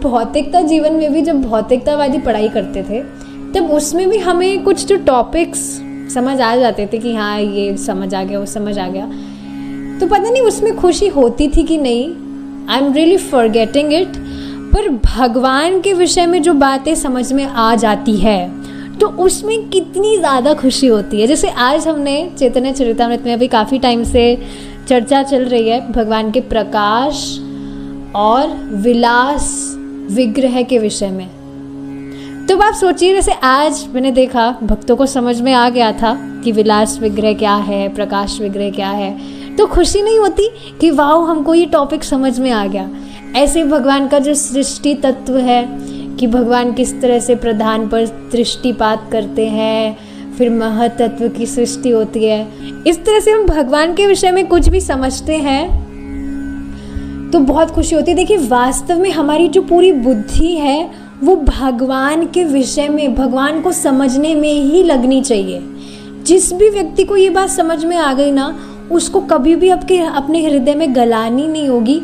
भौतिकता जीवन में भी, जब भौतिकतावादी पढ़ाई करते थे तब उसमें भी हमें कुछ जो टॉपिक्स समझ आ जाते थे कि हाँ ये समझ आ गया, वो समझ आ गया, तो पता नहीं उसमें खुशी होती थी कि नहीं, I am really forgetting it. पर भगवान के विषय में जो बातें समझ में आ जाती है तो उसमें कितनी ज़्यादा खुशी होती है। जैसे आज हमने चैतन्य चरितामृत में अभी काफ़ी टाइम से चर्चा चल रही है भगवान के प्रकाश और विलास विग्रह के विषय में। तो आप सोचिए, जैसे आज मैंने देखा भक्तों को समझ में आ गया था कि विलास विग्रह क्या है, प्रकाश विग्रह क्या है, तो खुशी नहीं होती कि वाह हमको ये टॉपिक समझ में आ गया। ऐसे भगवान का जो सृष्टि तत्व है कि भगवान किस तरह से प्रधान पर दृष्टिपात करते हैं, फिर महतत्व की सृष्टि होती है, इस तरह से हम भगवान के विषय में कुछ भी समझते हैं तो बहुत खुशी होती है। देखिए वास्तव में हमारी जो पूरी बुद्धि है वो भगवान के विषय में, भगवान को समझने में ही लगनी चाहिए। जिस भी व्यक्ति को ये बात समझ में आ गई ना, उसको कभी भी अपने हृदय में गलानी नहीं होगी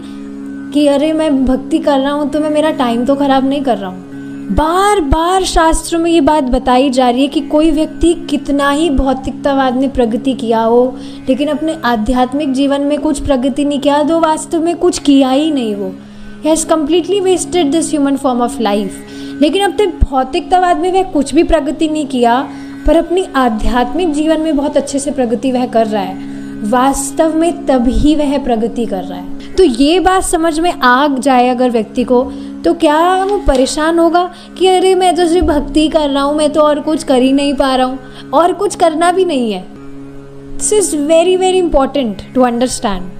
कि अरे मैं भक्ति कर रहा हूँ तो मैं मेरा टाइम तो खराब नहीं कर रहा हूँ। बार बार शास्त्रों में ये बात बताई जा रही है कि कोई व्यक्ति कितना ही भौतिकतावाद में प्रगति किया हो लेकिन अपने आध्यात्मिक जीवन में कुछ प्रगति नहीं किया, तो वास्तव में कुछ किया ही नहीं, वो has completely wasted this human form of life. लेकिन अपने भौतिकतावाद में वह कुछ भी प्रगति नहीं किया पर अपनी आध्यात्मिक जीवन में बहुत अच्छे से प्रगति वह कर रहा है, वास्तव में तभी वह प्रगति कर रहा है। तो ये बात समझ में आ जाए अगर व्यक्ति को, तो क्या वो परेशान होगा कि अरे मैं तो सिर्फ भक्ति कर रहा हूँ, मैं तो और कुछ कर ही नहीं पा रहा हूँ, और कुछ करना भी नहीं है। This is very very important to understand.